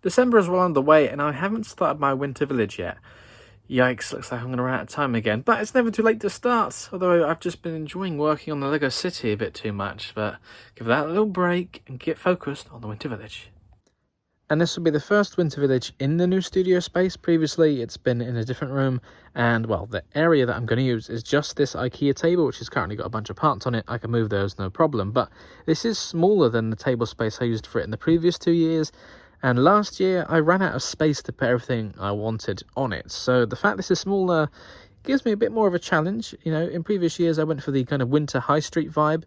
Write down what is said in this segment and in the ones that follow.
December is well underway and I haven't started my winter village yet. Yikes, looks like I'm going to run out of time again. But it's never too late to start, although I've just been enjoying working on the Lego City a bit too much. But give that a little break and get focused on the winter village. And this will be the first winter village in the new studio space. Previously, it's been in a different room. And, well, the area that I'm going to use is just this IKEA table, which has currently got a bunch of parts on it. I can move those, no problem. But this is smaller than the table space I used for it in the previous 2 years. And last year, I ran out of space to put everything I wanted on it. So the fact this is smaller gives me a bit more of a challenge. You know, in previous years, I went for the kind of winter high street vibe.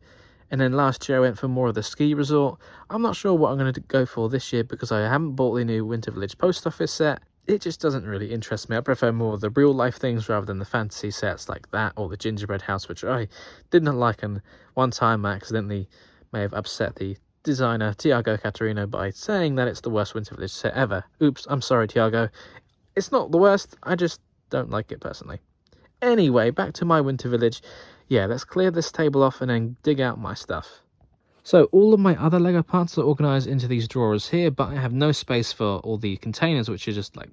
And then last year I went for more of the ski resort. I'm not sure what I'm going to go for this year because I haven't bought the new Winter Village post office set. It just doesn't really interest me. I prefer more of the real life things rather than the fantasy sets like that or the gingerbread house, which I did not like. And one time I accidentally may have upset the designer Tiago Catarino by saying that it's the worst Winter Village set ever. Oops, I'm sorry, Tiago. It's not the worst, I just don't like it personally. Anyway, back to my Winter Village. Yeah, let's clear this table off and then dig out my stuff. So all of my other Lego parts are organised into these drawers here, but I have no space for all the containers, which are just like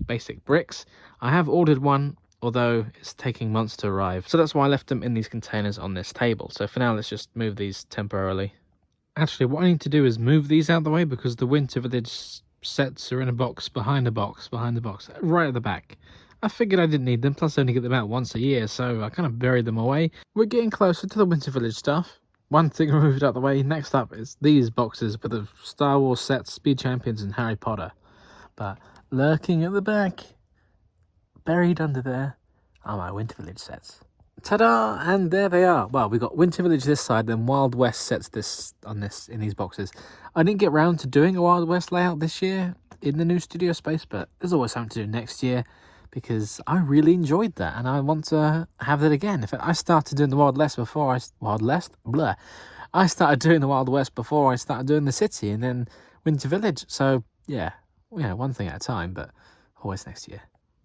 basic bricks. I have ordered one, although it's taking months to arrive. So that's why I left them in these containers on this table. So for now, let's just move these temporarily. Actually, what I need to do is move these out of the way because the Winter Village sets are in a box behind a box, right at the back. I figured I didn't need them, plus I only get them out once a year, so I kind of buried them away. We're getting closer to the Winter Village stuff. One thing removed out of the way. Next up is these boxes with the Star Wars sets, Speed Champions and Harry Potter. But lurking at the back, buried under there, are my Winter Village sets. Ta-da! And there they are. Well, we got Winter Village this side, then Wild West sets in these boxes. I didn't get round to doing a Wild West layout this year in the new studio space, but there's always something to do next year, because I really enjoyed that and I want to have that again. In fact, I started doing the Wild West before I started doing the Wild West before I started doing the city and then Winter Village. So yeah, one thing at a time, but always next year.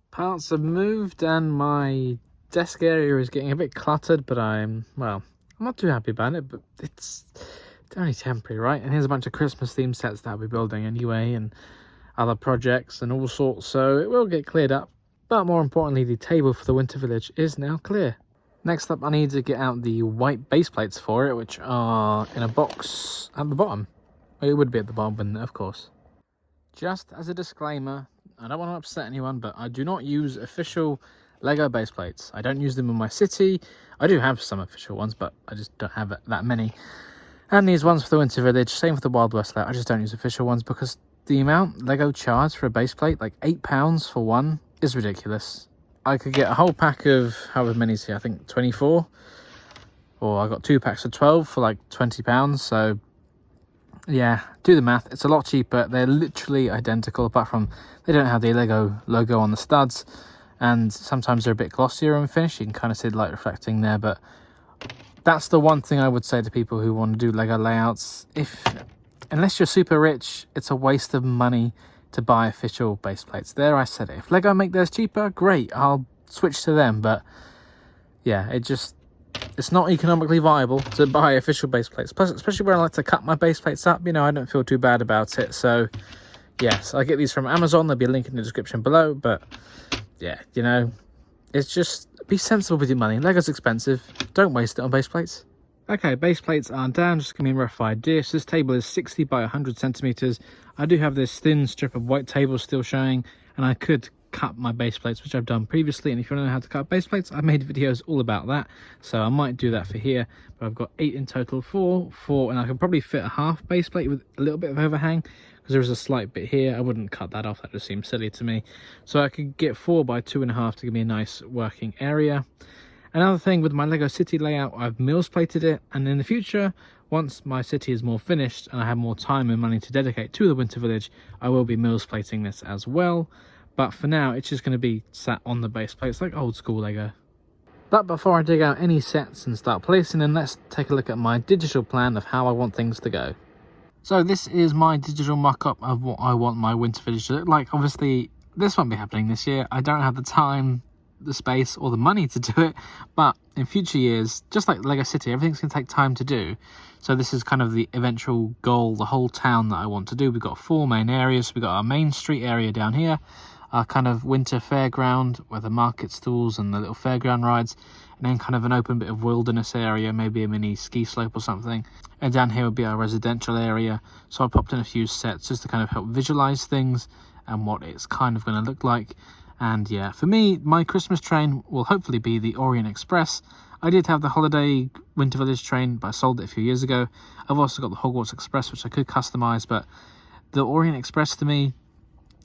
Parts have moved and my desk area is getting a bit cluttered, but I'm not too happy about it, but it's only temporary, right? And here's a bunch of Christmas themed sets that I'll be building anyway and other projects and all sorts, so it will get cleared up. But more importantly, the table for the Winter Village is now clear. Next up, I need to get out the white base plates for it, which are in a box at the bottom. Well, it would be at the bottom, wouldn't it? Of course. Just as a disclaimer, I don't want to upset anyone, but I do not use official Lego base plates. I don't use them in my city. I do have some official ones, but I just don't have that many. And these ones for the Winter Village, same for the Wild West layout. I just don't use official ones because the amount Lego charge for a base plate, like £8 for one, is ridiculous. I could get a whole pack of however many is here, I think 24, or I got 2 packs of 12 for like £20. So yeah, do the math. It's a lot cheaper. They're literally identical, apart from they don't have the Lego logo on the studs, and sometimes they're a bit glossier and finished. You can kind of see the light reflecting there, but that's the one thing I would say to people who want to do Lego layouts. Unless you're super rich, it's a waste of money to buy official base plates. There, I said it. If Lego make theirs cheaper, great, I'll switch to them. But yeah, it's not economically viable to buy official base plates. Plus, especially where I like to cut my base plates up, I don't feel too bad about it. So yes, I get these from Amazon. There'll be a link in the description below. But yeah, it's just be sensible with your money. Lego's expensive. Don't waste it on base plates. Okay, base plates are down, just give me a rough idea. So this table is 60 by 100 centimeters. I do have this thin strip of white table still showing, and I could cut my base plates, which I've done previously. And if you want to know how to cut base plates, I've made videos all about that. So I might do that for here, but I've got 8 in total, 4, and I can probably fit a half base plate with a little bit of overhang, because there is a slight bit here. I wouldn't cut that off, that just seems silly to me. So I could get 4 by 2.5 to give me a nice working area. Another thing with my Lego City layout, I've Mills plated it, and in the future, once my city is more finished and I have more time and money to dedicate to the Winter Village, I will be Mills plating this as well. But for now, it's just going to be sat on the base plates like old school Lego. But before I dig out any sets and start placing them, let's take a look at my digital plan of how I want things to go. So this is my digital mock-up of what I want my Winter Village to look like. Obviously, this won't be happening this year. I don't have the time the space or the money to do it, but in future years, just like Lego City, everything's going to take time to do. So this is kind of the eventual goal, the whole town that I want to do. We've got 4 main areas. We've got our main street area down here, our kind of winter fairground where the market stalls and the little fairground rides, and then kind of an open bit of wilderness area, maybe a mini ski slope or something. And down here would be our residential area. So I popped in a few sets just to kind of help visualize things and what it's kind of going to look like. And yeah, for me, my Christmas train will hopefully be the Orient Express. I did have the holiday Winter Village train, but I sold it a few years ago. I've also got the Hogwarts Express, which I could customize, but the Orient Express, to me,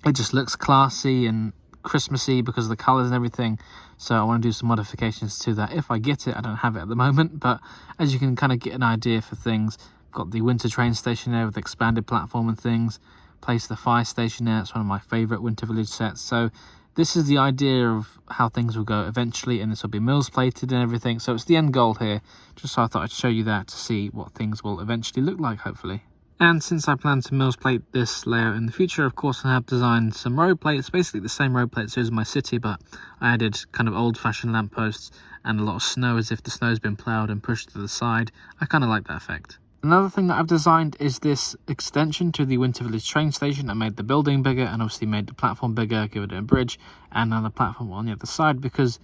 it just looks classy and Christmassy because of the colors and everything. So I want to do some modifications to that if I get it. I don't have it at the moment, but as you can kind of get an idea for things, I've got the winter train station there with the expanded platform and things. Place the fire station there. It's one of my favorite Winter Village sets. So this is the idea of how things will go eventually, and this will be Mills plated and everything. So it's the end goal here, just so I thought I'd show you that to see what things will eventually look like, hopefully. And since I plan to Mills plate this layout in the future, of course, I have designed some road plates, basically the same road plates as my city, but I added kind of old-fashioned lampposts and a lot of snow, as if the snow's been ploughed and pushed to the side. I kind of like that effect. Another thing that I've designed is this extension to the Winter Village train station. I made the building bigger and obviously made the platform bigger, give it a bridge and another platform on the other side, because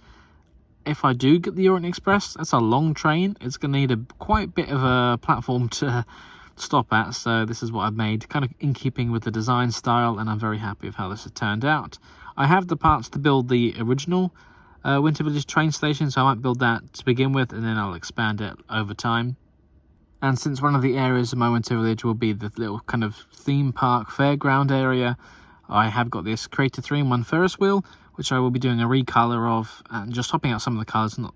if I do get the Orient Express, that's a long train. It's going to need quite bit of a platform to stop at. So this is what I've made, kind of in keeping with the design style, and I'm very happy with how this has turned out. I have the parts to build the original Winter Village train station, so I might build that to begin with and then I'll expand it over time. And since one of the areas of my Winter Village will be the little kind of theme park fairground area, I have got this Creator 3-in-1 Ferris wheel, which I will be doing a recolor of and just swapping out some of the colours, not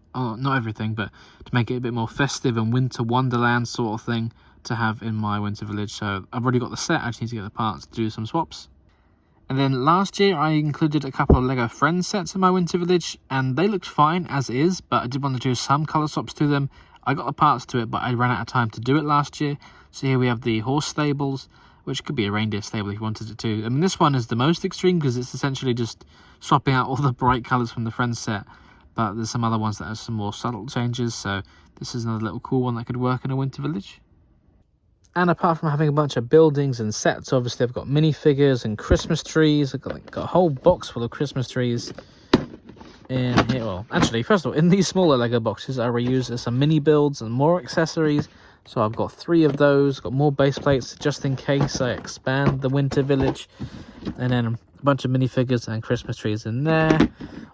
everything, but to make it a bit more festive and winter wonderland sort of thing to have in my Winter Village. So I've already got the set, I just need to get the parts to do some swaps. And then last year I included a couple of Lego Friends sets in my Winter Village, and they looked fine as is, but I did want to do some colour swaps to them. I got the parts to it, but I ran out of time to do it last year. So here we have the horse stables, which could be a reindeer stable if you wanted it to. I mean, this one is the most extreme because it's essentially just swapping out all the bright colours from the Friends set. But there's some other ones that have some more subtle changes. So this is another little cool one that could work in a Winter Village. And apart from having a bunch of buildings and sets, obviously I've got minifigures and Christmas trees. I've got a whole box full of Christmas trees in here. Well, actually, first of all, in these smaller Lego boxes I reuse some mini builds and more accessories. So I've got 3 of those, got more base plates just in case I expand the Winter Village, and then a bunch of minifigures and Christmas trees in there,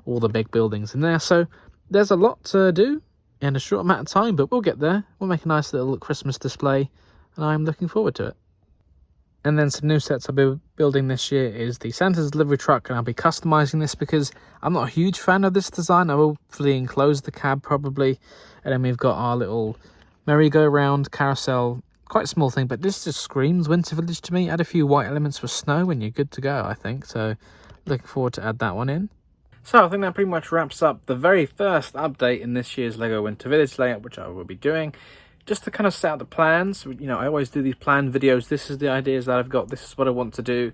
all the big buildings in there. So there's a lot to do in a short amount of time, but we'll get there. We'll make a nice little Christmas display, and I'm looking forward to it. And then some new sets I'll be building this year is the Santa's delivery truck, and I'll be customizing this because I'm not a huge fan of this design. I will fully enclose the cab probably, and then we've got our little merry-go-round carousel, quite a small thing, but this just screams Winter Village to me. Add a few white elements for snow and you're good to go, I think. So looking forward to add that one in. So I think that pretty much wraps up the very first update in this year's Lego Winter Village layout, which I will be doing. Just to kind of set out the plans, you know, I always do these plan videos. This is the ideas that I've got. This is what I want to do.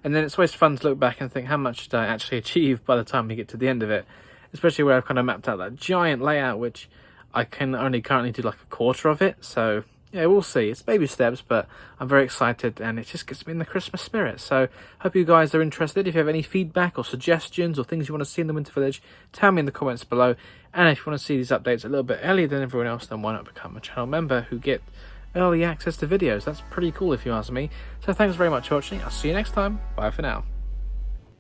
And then it's always fun to look back and think, how much did I actually achieve by the time we get to the end of it? Especially where I've kind of mapped out that giant layout, which I can only currently do like a quarter of it. So yeah, we'll see. It's baby steps, but I'm very excited and it just gets me in the Christmas spirit. So hope you guys are interested. If you have any feedback or suggestions or things you want to see in the Winter Village, tell me in the comments below. And if you want to see these updates a little bit earlier than everyone else, then why not become a channel member who get early access to videos? That's pretty cool if you ask me. So thanks very much for watching. I'll see you next time. Bye for now.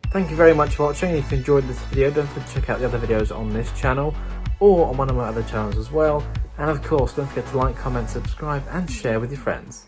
Thank you very much for watching. If you enjoyed this video, don't forget to check out the other videos on this channel or on one of my other channels as well. And of course, don't forget to like, comment, subscribe and share with your friends.